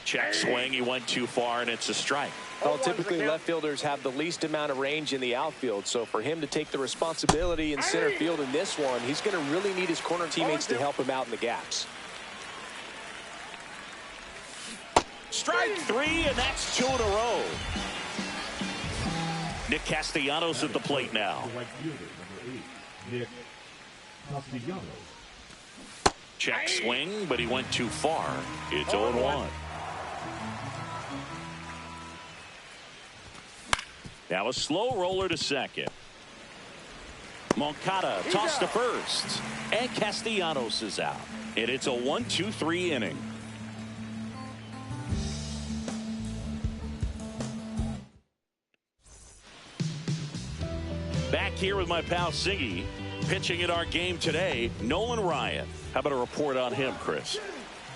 Check swing. He went too far, and it's a strike. Well, typically left fielders have the least amount of range in the outfield, so for him to take the responsibility in center field in this one, he's going to really need his corner teammates to help him out in the gaps. Strike three, and that's 2 in a row. Nick Castellanos at the plate now. Nick Castellanos. Check swing, but he went too far. It's 0-1. Now a slow roller to second. Moncada tossed to first. And Castellanos is out. And it's a 1-2-3 inning. Back here with my pal Siggy. Pitching in our game today, Nolan Ryan. How about a report on him, Chris?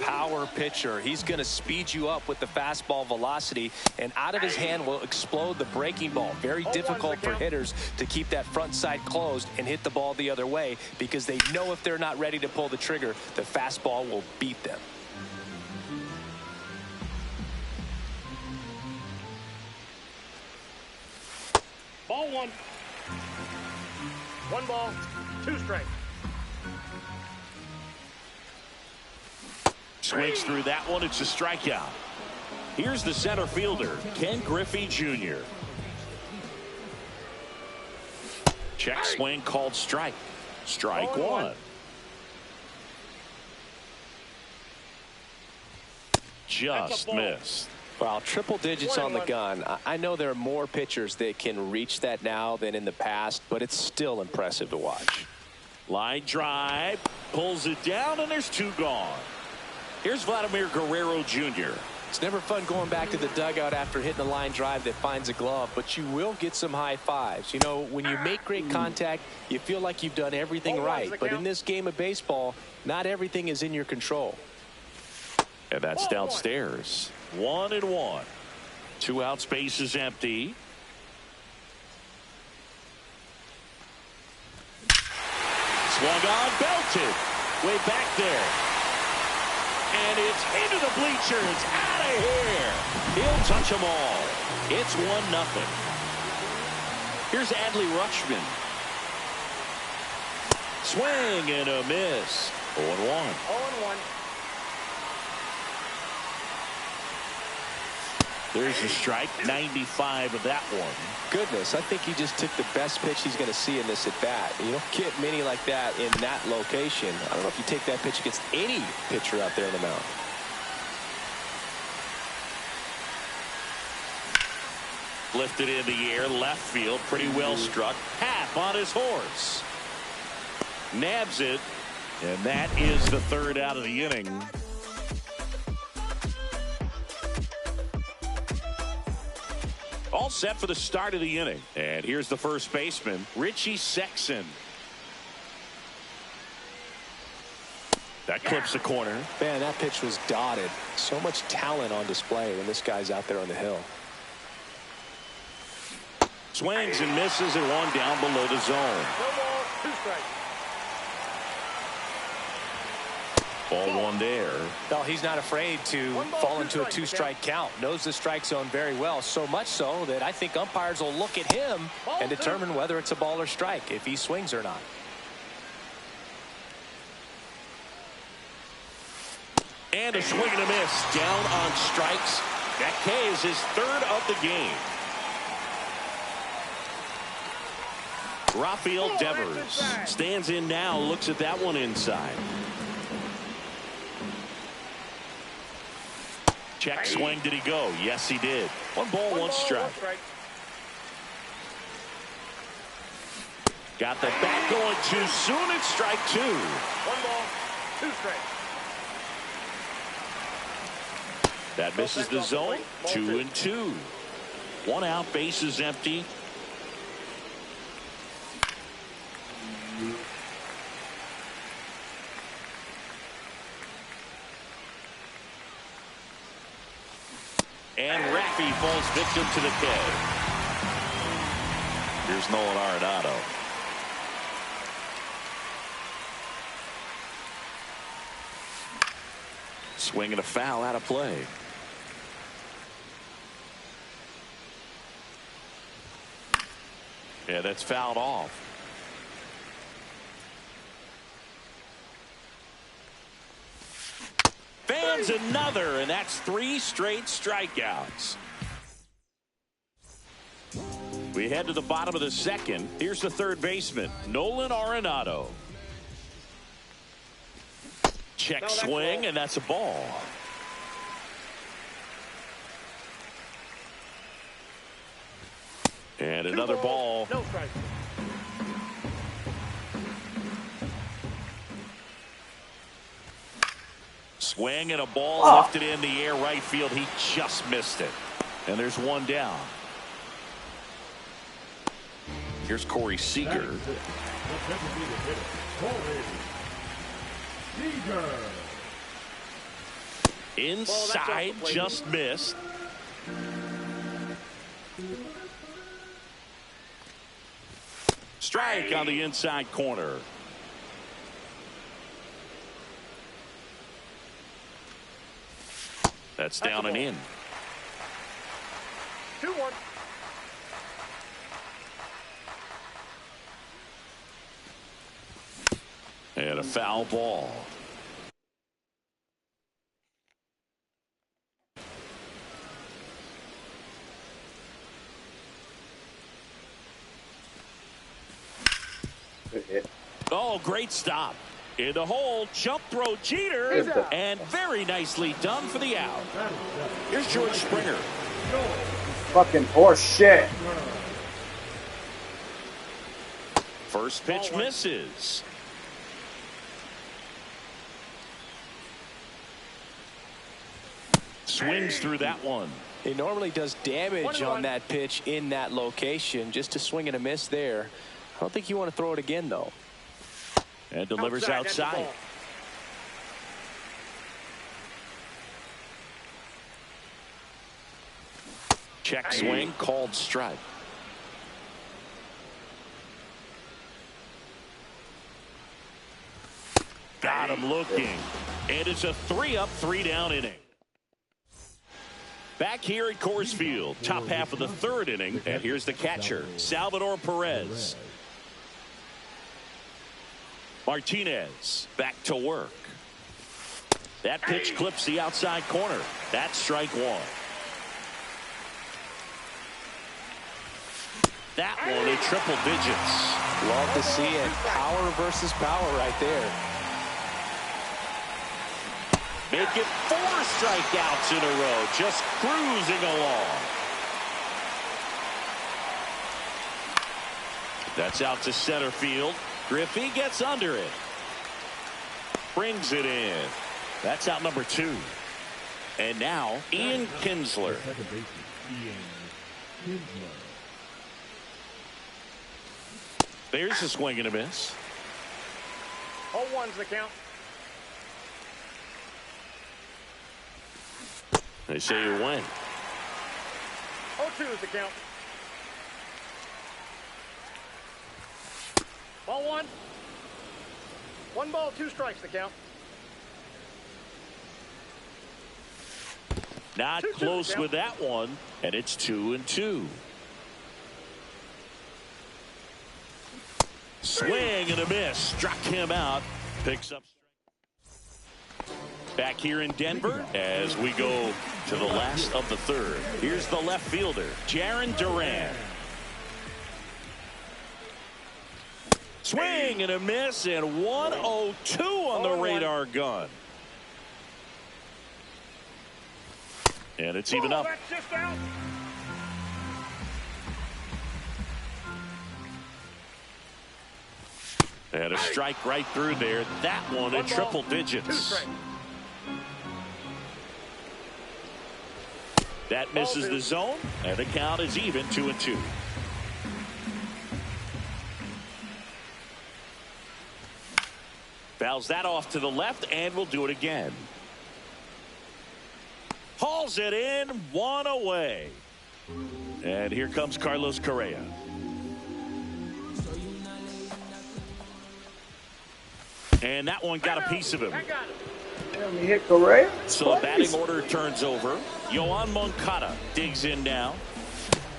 Power pitcher. He's going to speed you up with the fastball velocity, and out of his hand will explode the breaking ball. Very difficult for hitters to keep that front side closed and hit the ball the other way, because they know if they're not ready to pull the trigger, the fastball will beat them. Ball one. 1 ball, 2 strikes. Swings through that one. It's a strikeout. Here's the center fielder, Ken Griffey Jr. Check swing called strike. Strike one. Just missed. Well, triple digits on the gun. I know there are more pitchers that can reach that now than in the past, but it's still impressive to watch. Line drive, pulls it down, and there's 2 gone. Here's Vladimir Guerrero Jr. It's never fun going back to the dugout after hitting a line drive that finds a glove, but you will get some high fives. You know, when you make great contact, you feel like you've done everything right. But in this game of baseball, not everything is in your control. And that's downstairs. 1-1. 2 out, space is empty. Swung on, belted. Way back there. And it's into the bleachers. Out of here. He'll touch them all. It's 1-0. Here's Adley Rutschman. Swing and a miss. 0-1. 0-1. There's a strike. 95 of that one. Goodness, I think he just took the best pitch he's going to see in this at bat. You don't get many like that in that location. I don't know if you take that pitch against any pitcher out there in the mound. Lifted in the air, left field, pretty well struck. Half on his horse. Nabs it, and that is the 3rd out of the inning. All set for the start of the inning. And here's the first baseman, Richie Sexson. That clips the corner. Man, that pitch was dotted. So much talent on display when this guy's out there on the hill. Swings and misses and 1 down below the zone. 2 strikes. Ball 1 there. Well, he's not afraid to fall into a 2-strike count. Knows the strike zone very well, so much so that I think umpires will look at him and determine whether it's a ball or strike, if he swings or not. And a swing and a miss. Down on strikes. That K is his 3rd of the game. Rafael Devers stands in now, looks at that one inside. Check swing. Did he go? Yes, he did. 1 ball, 1 strike. Got the bat going too soon. It's strike 2. 1 ball, 2 strikes. That misses the zone. 2-2. 1 out, base is empty. And Raffy falls victim to the K. Here's Nolan Arenado. Swing and a foul out of play. Yeah, that's fouled off. Fans another, and that's 3 straight strikeouts. We head to the bottom of the second. Here's the third baseman, Nolan Arenado. Check swing, and that's a ball. And another ball. No strike. Swing and a ball lifted in the air right field. He just missed it. And there's one down. Here's Corey Seager. Inside, just missed. Strike on the inside corner. That's down and in. 2-1. And a foul ball. Oh, great stop. In the hole, jump throw Jeter, and very nicely done for the out. Here's George Springer. Fucking horse shit. First pitch misses. Swings through that one. He normally does damage on that pitch in that location. Just a swing and a miss there. I don't think you want to throw it again, though. And delivers outside. Check swing, called strike. Got him looking. And it's a 3-up, 3-down inning. Back here at Coors Field, top half of the third inning. And here's the catcher, Salvador Perez. Martinez back to work. That pitch clips the outside corner. That's strike one. That one a triple digits. Love to see it. Power versus power right there. Make it 4 strikeouts in a row. Just cruising along. That's out to center field. Griffey gets under it. Brings it in. That's out number 2. And now Ian Kinsler. There's a swing and a miss. 0-1's the count. They say you win. 0-2 is the count. Ball 1. 1 ball, 2 strikes the count. Not close with that one, and it's 2-2. Swing and a miss. Struck him out. Picks up. Back here in Denver as we go to the last of the third. Here's the left fielder, Jarren Duran. Swing and a miss, and 1-0-2 on the radar gun. And it's even up. That's just out. And a strike right through there. That one in triple digits. That misses the zone, and the count is even 2-2. Fouls that off to the left, and we'll do it again. Hauls it in, 1 away. And here comes Carlos Correa. And that one got a piece of him. Let me hit Correa. So the batting order turns over. Yoan Moncada digs in now.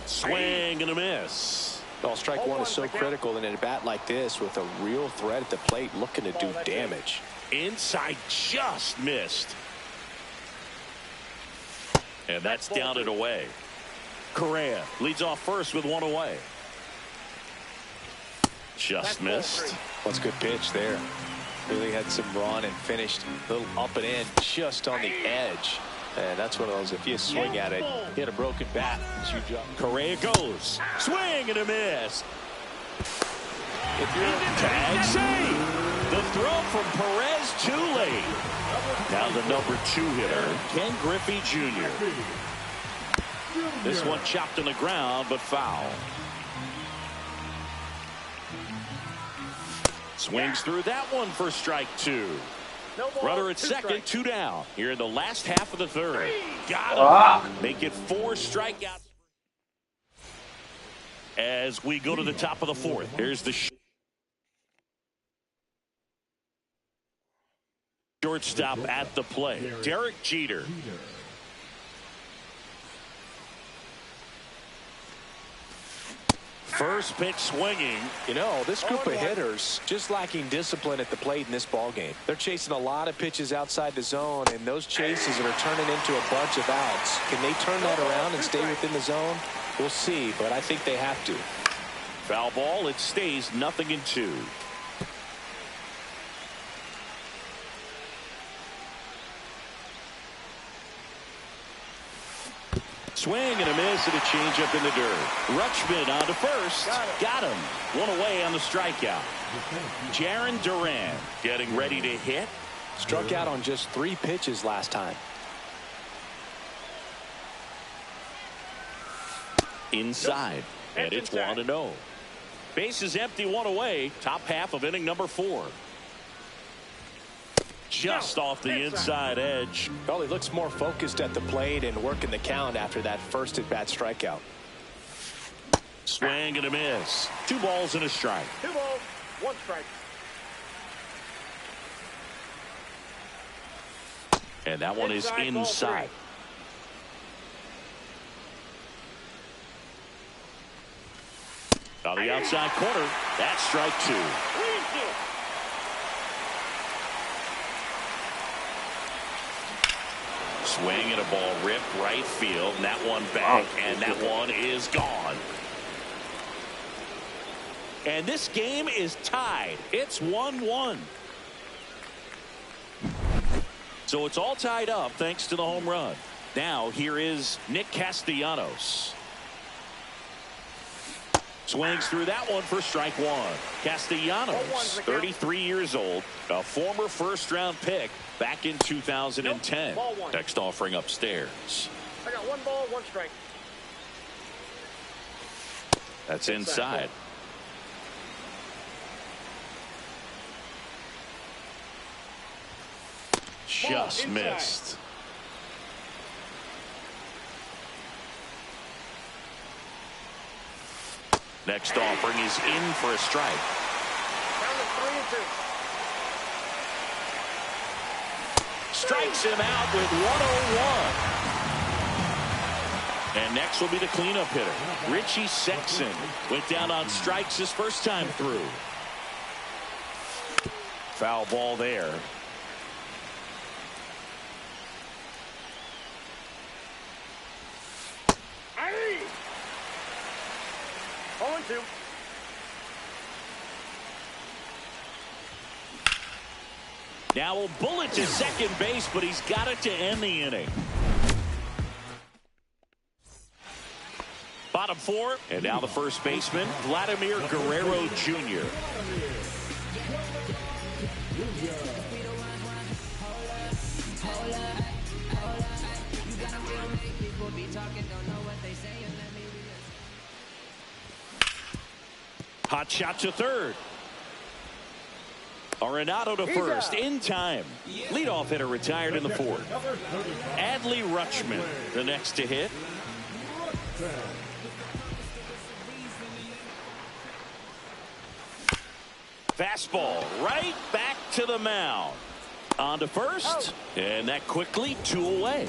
Swing and a miss. Well, strike one is so critical in a bat like this with a real threat at the plate looking to do damage. Inside just missed. And that's down and away. Correa leads off first with one away. Just missed. That's a good pitch there. Really had some run and finished a little up and in just on the edge. And that's one of those, if you swing at it, hit a broken bat. Correa goes. Swing and a miss. If you're Tag save. The throw from Perez too late. Now the number 2 hitter, Ken Griffey Jr. This one chopped on the ground, but foul. Swings through that one for strike 2. Runner at second, 2 down. Here in the last half of the third. Got him. Make it 4 strikeouts. As we go to the top of the 4th, here's the shortstop at the plate, Derek Jeter. First pitch swinging. You know, this group of hitters just lacking discipline at the plate in this ball game. They're chasing a lot of pitches outside the zone, and those chases are turning into a bunch of outs. Can they turn that around and stay within the zone? We'll see, but I think they have to. Foul ball. It stays 0-2. Swing and a miss and a changeup in the dirt. Rutschman on to first. Got him. One away on the strikeout. Jarren Duran getting ready to hit. Struck out on just 3 pitches last time. Inside. And it's 1-0. Base is empty, 1 away. Top half of inning number 4. Just off the inside edge. Well, he looks more focused at the plate and working the count after that first at-bat strikeout. Swing and a miss. 2 balls and a strike. 2 balls, 1 strike. And that one is inside. On the outside corner, that's strike 2. Swing and a ball ripped right field, and that one back, and that one is gone. And this game is tied. It's 1-1. So it's all tied up thanks to the home run. Now here is Nick Castellanos. Swings through that one for strike 1. Castellanos, 33 years old, a former first-round pick back in 2010. Next offering upstairs. I got 1 ball, 1 strike. That's inside. Just missed. Next offering is in for a strike. Down to 3-2. Strikes him out with 101. And next will be the cleanup hitter. Richie Sexson went down on strikes his first time through. Foul ball there. Aye. 0-2. Now a bullet to second base, but he's got it to end the inning. Bottom 4, and now the first baseman, Vladimir Guerrero Jr. Hot shot to third. Arenado to first in time. Leadoff hitter retired in the 4th. Adley Rutschman the next to hit. Fastball right back to the mound. On to first, and that quickly 2 away.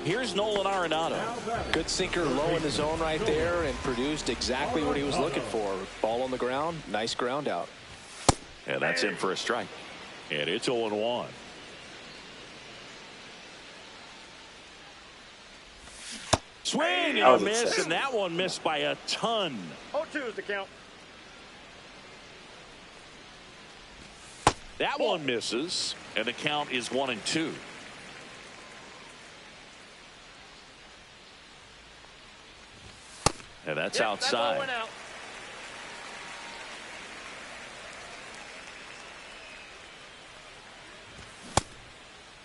Here's Nolan Arenado. Good sinker low in the zone right there and produced exactly what he was looking for. Ball on the ground. Nice ground out. And that's in for a strike. And it's 0-1. Swing and a miss, and that one missed by a ton. 0-2 is the count. That one misses, and the count is 1-2. And that's outside. That went out.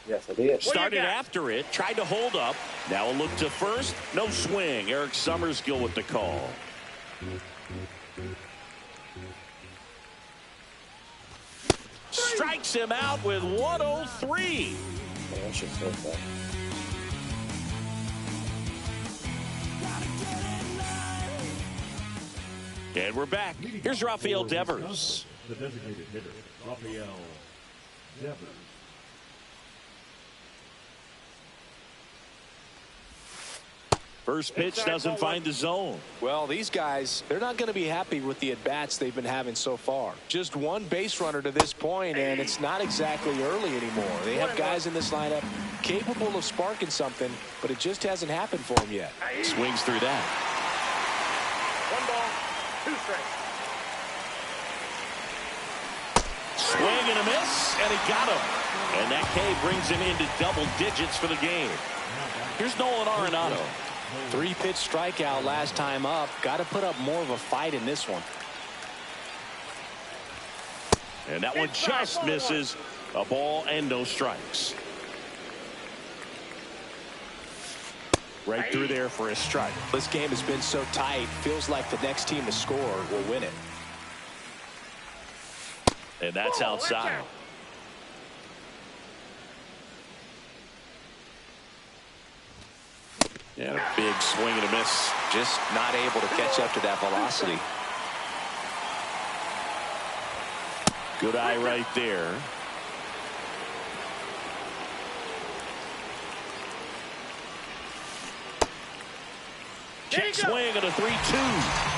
Yes, I did. Started after it, tried to hold up. Now a look to first. No swing. Eric Summerskill with the call. Strikes him out with 103. I should say that. And we're back. Here's Rafael Devers. The designated hitter, Rafael Devers. First pitch doesn't find the zone. Well, these guys, they're not going to be happy with the at-bats they've been having so far. Just one base runner to this point, and it's not exactly early anymore. They have guys in this lineup capable of sparking something, but it just hasn't happened for them yet. Swings through that. 1 ball, 2 strikes. Swing and a miss, and he got him. And that K brings him into double digits for the game. Here's Nolan Arenado. 3-pitch strikeout last time up. Got to put up more of a fight in this one. And that one just misses. A ball and no strikes. Right through there for a strike. This game has been so tight. Feels like the next team to score will win it. And that's outside. And a big swing and a miss. Just not able to catch up to that velocity. Good eye right there. Check swing and a 3-2.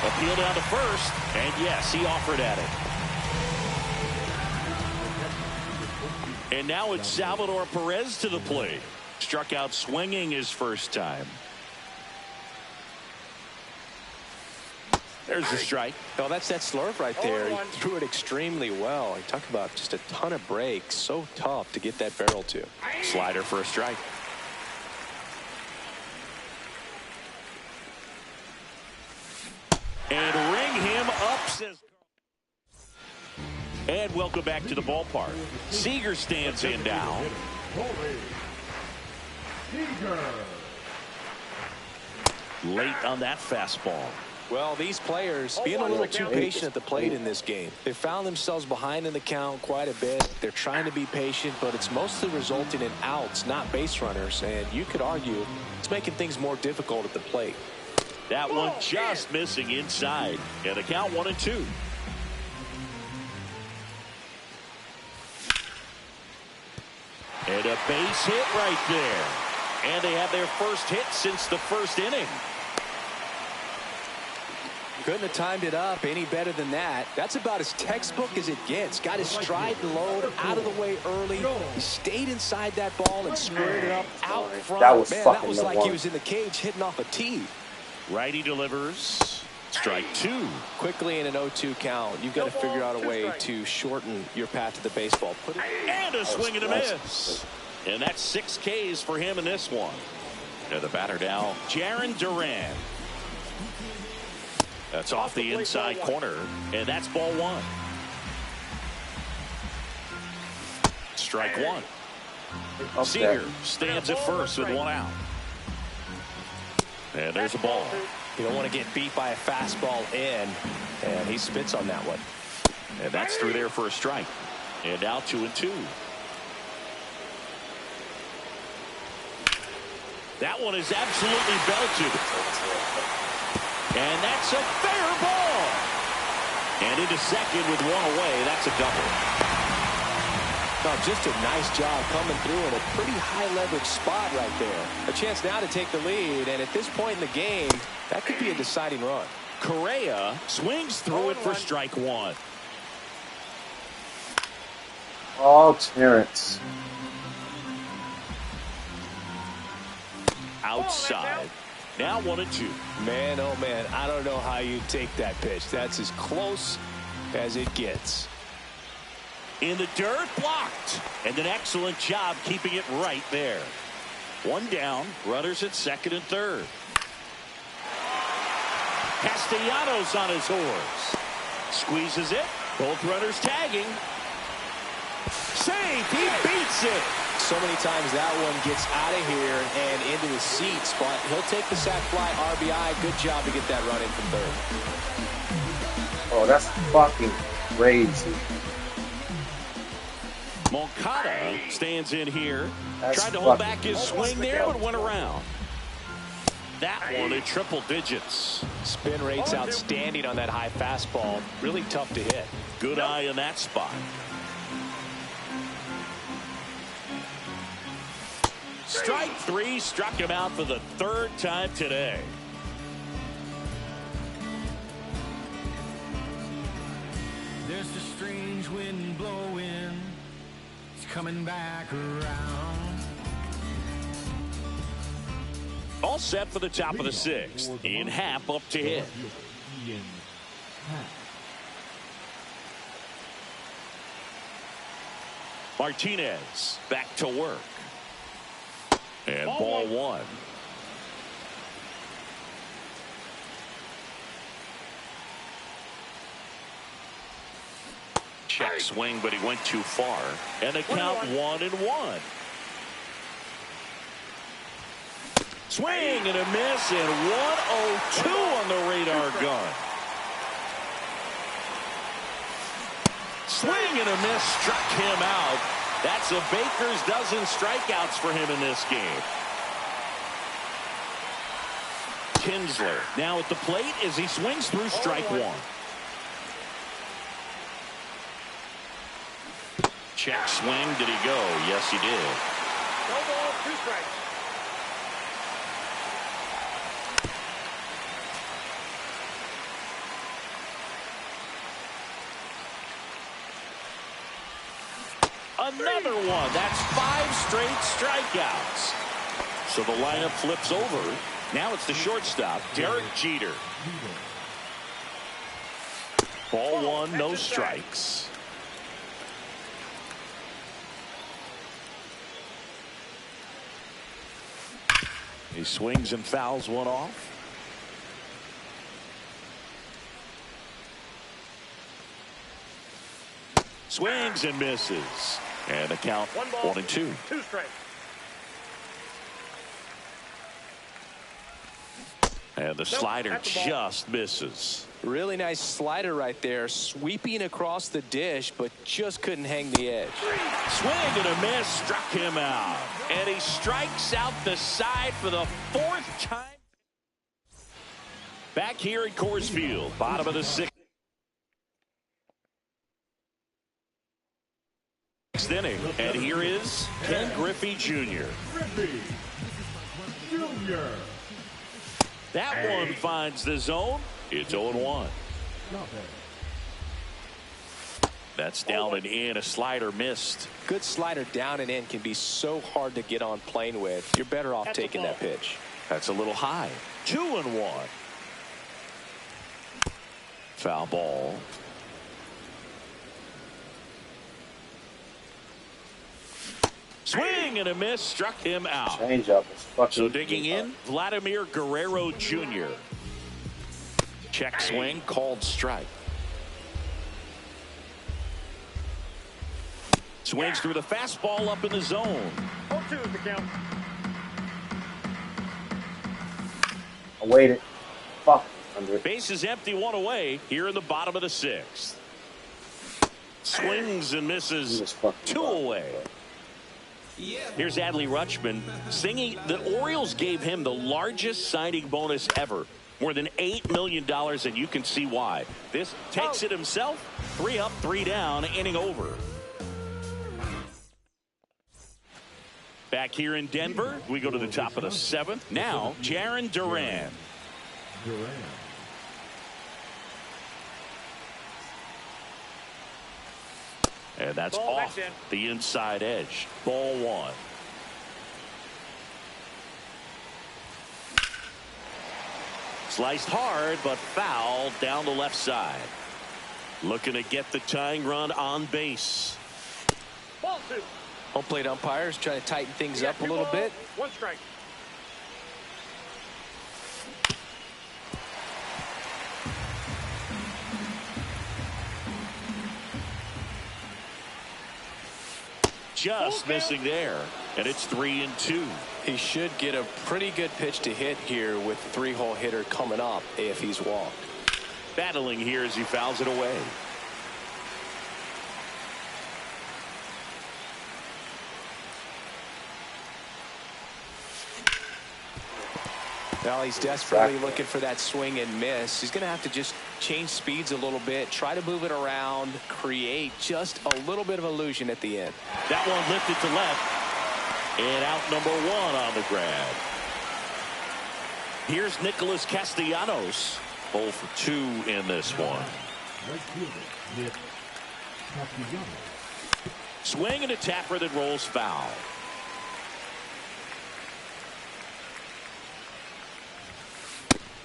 Appeal down to first. And yes, he offered at it. And now it's Salvador Perez to the plate. Struck out swinging his first time. There's the strike. Oh, that's that slurve right there. He threw it extremely well. He talked about just a ton of breaks. So tough to get that barrel to. Slider for a strike. And ring him up, says. And welcome back to the ballpark. Seager stands in now. Late on that fastball. Well, these players being a little too patient at the plate in this game. They found themselves behind in the count quite a bit. They're trying to be patient, but it's mostly resulting in outs, not base runners. And you could argue it's making things more difficult at the plate. That one just missing inside. And the count 1-2. And a base hit right there. And they have their first hit since the first inning. Couldn't have timed it up any better than that. That's about as textbook as it gets. Got his stride and load out of the way early. He stayed inside that ball and squared it up out front. That was Man, fucking that was like he was in the cage hitting off a tee. Righty delivers. Strike 2. Quickly in an 0-2 count, you've got to figure out a way to shorten your path to the baseball. Put it. And a swing and a miss. And that's 6 Ks for him in this one. And the batter now, Jarren Duran. That's off the inside corner, and that's ball 1. Strike 1. Seager stands at first with 1 out. And there's a ball. You don't want to get beat by a fastball in, and he spits on that one. And that's through there for a strike. And now 2-2. That one is absolutely belted. And that's a fair ball. And into second with 1 away. That's a double. Oh, just a nice job coming through in a pretty high leverage spot right there. A chance now to take the lead, and at this point in the game, that could be a deciding run. Correa swings through it for strike one. Oh, Terrence. Outside. Now 1-2. Man, oh man, I don't know how you take that pitch. That's as close as it gets. In the dirt, blocked. And an excellent job keeping it right there. One down, runners at second and third. Castellanos on his horse. Squeezes it. Both runners tagging. Save. He beats it. So many times that one gets out of here and into the seats, but he'll take the sac fly, RBI. Good job to get that run in from third. Oh, that's fucking crazy. Moncada stands in here. That's Tried to hold fucking back his swing there, but went around. That one in triple digits. Spin rate's outstanding on that high fastball. Really tough to hit. Good eye in that spot. Strike three, struck him out for the third time today. There's a strange wind blowing. It's coming back around. All set for the top of the sixth. Ian Happ up to hit. Ian Happ. Martinez back to work. And ball one. Check swing, but he went too far. And the count 1-1. Swing and a miss, and 102 on the radar gun. Swing and a miss, struck him out. That's a baker's dozen strikeouts for him in this game. Kinsler now at the plate as he swings through strike one. Check swing. Did he go? Yes, he did. No ball, 2 strikes. Another one. That's 5 straight strikeouts. So the lineup flips over. Now it's the shortstop, Derek Jeter. Ball one, no strikes. He swings and fouls one off. Swings and misses. And the count 1-2. 2 strikes. And the slider just misses. Really nice slider right there, sweeping across the dish, but just couldn't hang the edge. Swing and a miss, struck him out. And he strikes out the side for the 4th time. Back here at Coors Field, bottom of the 6th inning. And here is Ken Griffey Jr. Griffey Jr. That one finds the zone. It's 0-1. That's down and in. A slider missed. Good slider down and in can be so hard to get on plane with. You're better off taking that pitch. That's a little high. 2-1. Foul ball. Swing and a miss, struck him out. Change up. So digging in, Vladimir Guerrero Jr. Check swing, called strike. Swings through the fastball up in the zone. 0-2 is the count. I waited. Fuck. Base is empty, 1 away here in the bottom of the 6th. Swings and misses, 2 away. Here's Adley Rutschman singing. The Orioles gave him the largest signing bonus ever, more than $8 million, and you can see why. This takes it himself. 3 up, 3 down, inning over. Back here in Denver, we go to the top of the 7th. Now, Jarren Duran. And that's off the inside edge. Ball 1. Sliced hard, but foul down the left side. Looking to get the tying run on base. Ball 2. Home plate umpires trying to tighten things up a little bit. 1 strike. Just missing there, and it's 3-2. He should get a pretty good pitch to hit here with the 3-hole hitter coming up if he's walked. Battling here as he fouls it away. Well, he's desperately looking for that swing and miss. He's going to have to just change speeds a little bit, try to move it around, create just a little bit of illusion at the end. That one lifted to left, and out number 1 on the grab. Here's Nicholas Castellanos, 0 for 2 in this one. Swing and a tapper that rolls foul.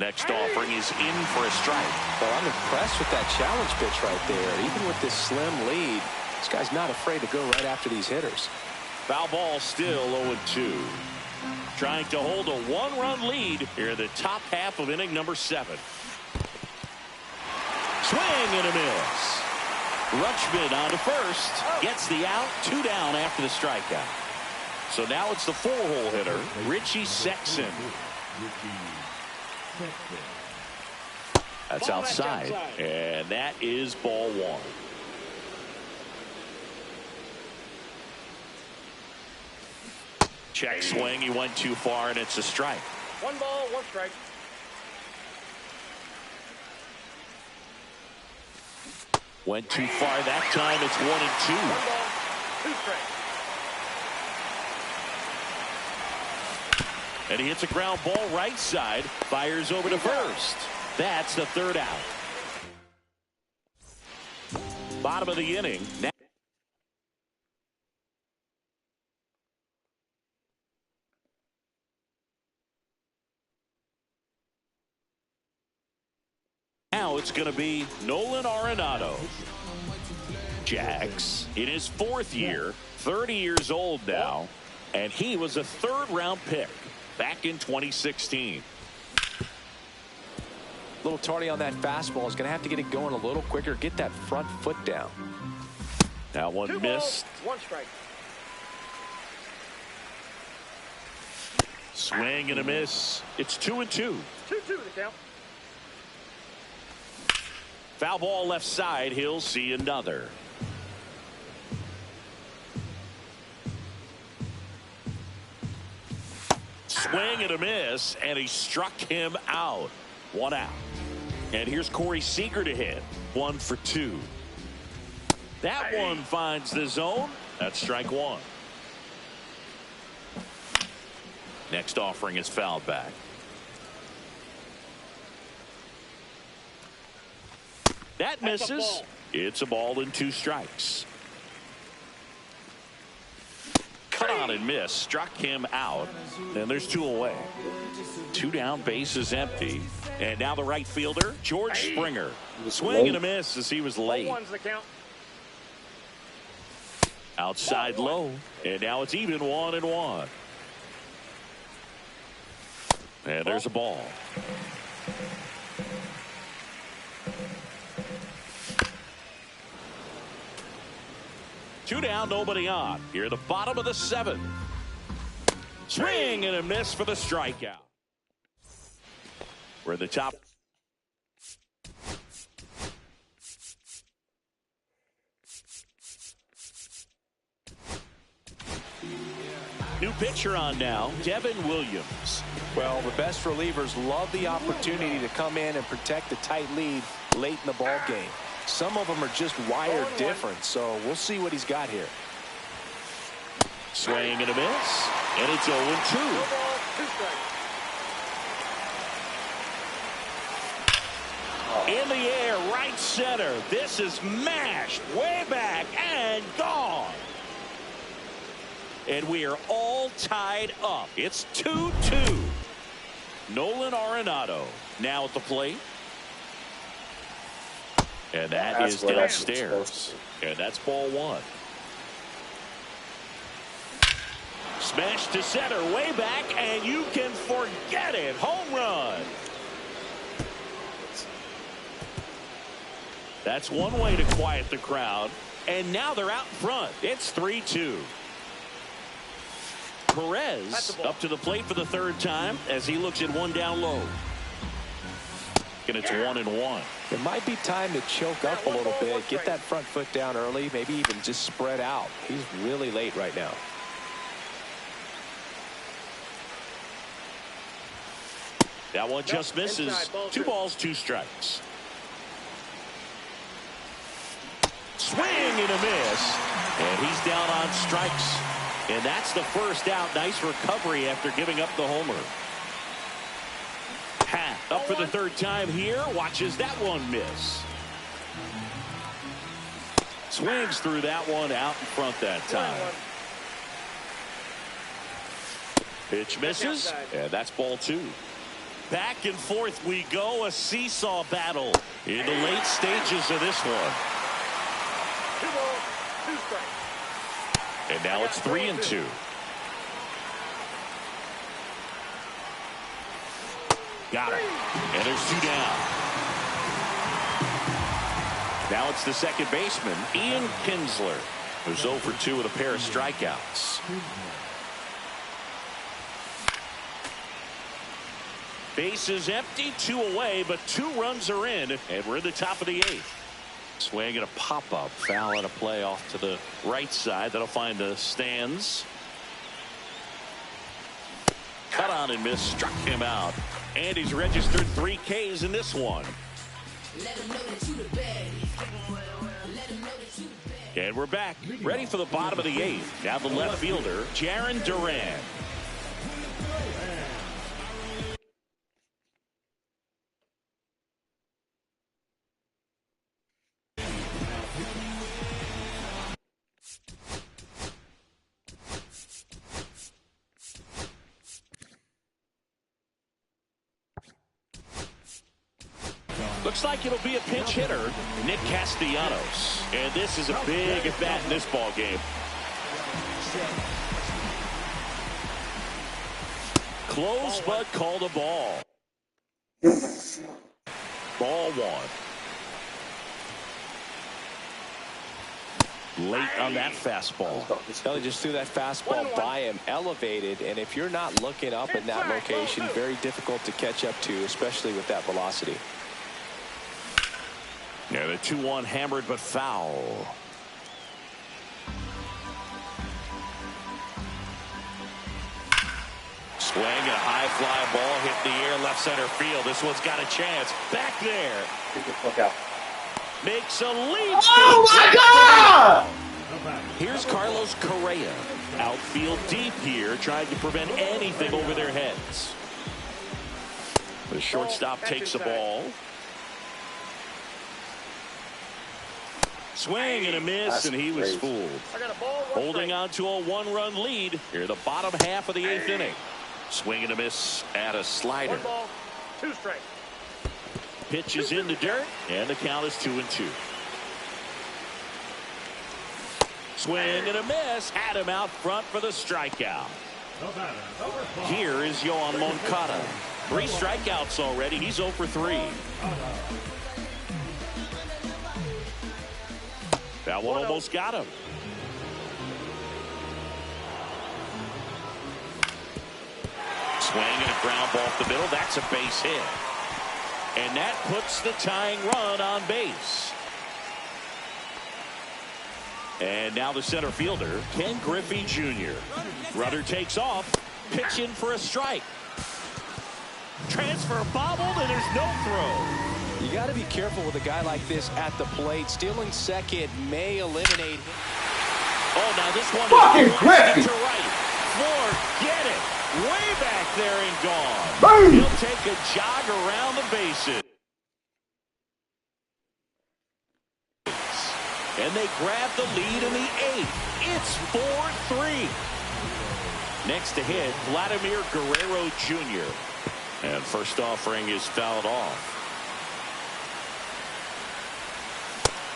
Next offering is in for a strike. Well, I'm impressed with that challenge pitch right there. Even with this slim lead, this guy's not afraid to go right after these hitters. Foul ball still 0-2. Trying to hold a 1-run lead here in the top half of inning number 7. Swing and a miss. Rutschman on to first. Gets the out. 2 down after the strikeout. So now it's the 4-hole hitter, Richie Sexson. That's outside. And that is ball 1. Check swing. He went too far, and it's a strike. 1 ball, 1 strike. Went too far that time. It's 1-2. 1 ball, 2 strikes. And he hits a ground ball right side. Fires over to first. That's the 3rd out. Bottom of the inning. Now it's going to be Nolan Arenado. Jags in his 4th year, 30 years old now, and he was a 3rd-round pick back in 2016. A little tardy on that fastball. Is going to have to get it going a little quicker. Get that front foot down. That one 2 missed. balls, 1 strike. Swing and a miss. It's 2-2. 2-2 the count. Foul ball left side. He'll see another. Swing and a miss, and he struck him out. 1 out. And here's Corey Seager to hit. 1 for 2. That one finds the zone. That's strike 1. Next offering is fouled back. That misses. It's a ball and 2 strikes. Cut on and miss. Struck him out. And there's 2 away. 2 down, base is empty. And now the right fielder, George Springer. Swing and a miss as he was late. 1's the count. Outside low. And now it's even 1-1. And there's a ball. Two down, nobody on. Here at the bottom of the 7th. Swing and a miss for the strikeout. We're at the top. New pitcher on now, Devin Williams. Well, the best relievers love the opportunity to come in and protect the tight lead late in the ball game. Some of them are just wired different, so we'll see what he's got here. Swing and a miss. And it's 0-2. No ball, 2 strikes. In the air, right center. This is mashed way back and gone. And we are all tied up. It's 2-2. Nolan Arenado now at the plate. And that's downstairs. And that's ball 1. Smash to center, way back, and you can forget it. Home run. That's one way to quiet the crowd. And now they're out in front. It's 3-2. Perez up to the plate for the 3rd time as he looks at one down low. And it's 1-1. It might be time to choke up a little bit, get that front foot down early, maybe even just spread out. He's really late right now. That one just misses. 2 balls, 2 strikes. Swing and a miss. And he's down on strikes. And that's the first out. Nice recovery after giving up the homer. Pat up for the 3rd time here. Watches that one miss. Swings through that one out in front that time. Pitch misses. And that's ball 2. Back and forth we go. A seesaw battle in the late stages of this one. 2 balls, 2 strikes. And now it's 3-2. Got it. And there's 2 down. Now it's the second baseman, Ian Kinsler, who's 0 for 2 with a pair of strikeouts. Base is empty, 2 away, but 2 runs are in, and we're in the top of the 8th. Swing and a pop-up. Foul and a play off to the right side. That'll find the stands. Cut on and miss. Struck him out. And he's registered 3 Ks in this one. And we're back. Ready for the bottom of the 8th. Now the left fielder, Jarren Duran. Looks like it'll be a pinch hitter, Nick Castellanos. And this is a big at-bat in this ball game. Close, but called a ball. Ball 1. Late on that fastball. Well, he just threw that fastball by him, elevated, and if you're not looking up in that location, very difficult to catch up to, especially with that velocity. Yeah, the 2-1 hammered but foul. Swing and a high fly ball hit the air left center field. This one's got a chance. Back there. Look out. Makes a leap. Oh my God! Here's Carlos Correa. Outfield deep here, trying to prevent anything over their heads. The shortstop takes the ball. Swing and a miss, and he was fooled. Holding on to a 1-run lead here in the bottom half of the 8th inning. Swing and a miss at a slider. 1 ball, 2 strikes. Pitch is in the dirt, and the count is 2-2. Swing and a miss. Had him out front for the strikeout. Here is Yoan Moncada. 3 strikeouts already. He's 0 for 3. That one almost got him. Swing and a ground ball off the middle. That's a base hit. And that puts the tying run on base. And now the center fielder, Ken Griffey Jr. Runner takes off. Pitch in for a strike. Transfer bobbled, and there's no throw. You got to be careful with a guy like this at the plate. Stealing second may eliminate him. Oh, now this one Fucking is Griffey. to right. Forget it. Way back there and gone. Boom. He'll take a jog around the bases. And they grab the lead in the 8th. It's 4-3. Next to hit, Vladimir Guerrero Jr. And first offering is fouled off.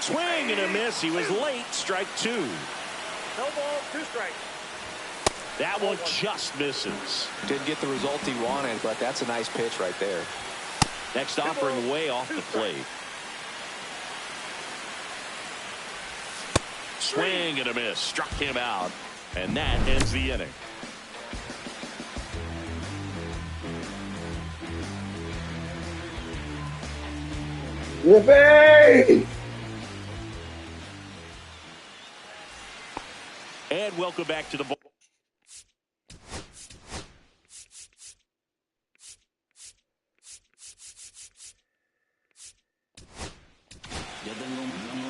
Swing and a miss. He was late. Strike 2. No ball, 2 strikes. That one just misses. Didn't get the result he wanted, but that's a nice pitch right there. Next offering way off the plate. Swing and a miss. Struck him out. And that ends the inning. Yippee! And welcome back to the ball.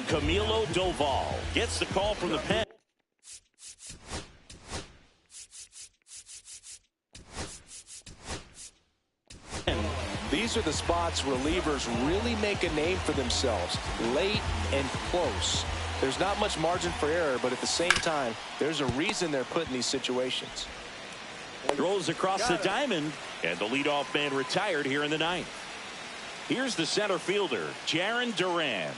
Camilo Doval gets the call from the pen. These are the spots relievers really make a name for themselves, late and close. There's not much margin for error, but at the same time, there's a reason they're put in these situations. Throws across the diamond, and the leadoff man retired here in the 9th. Here's the center fielder, Jarren Duran.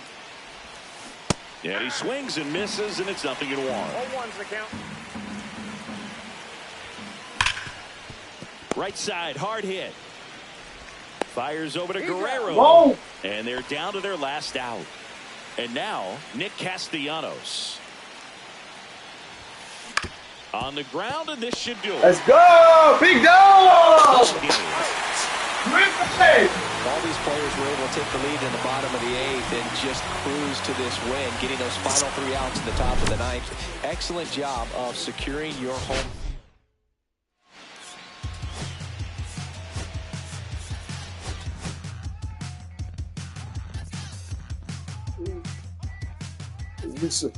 And he swings and misses, and it's 0-1. 0-1's the count. Right side, hard hit. Fires over to Guerrero. Whoa. And they're down to their last out. And now, Nick Castellanos. On the ground, and this should do it. Let's go! Big dog! Ball game. All these players were able to take the lead in the bottom of the 8th and just cruise to this win, getting those final 3 outs in the top of the 9th. Excellent job of securing your home. Listen.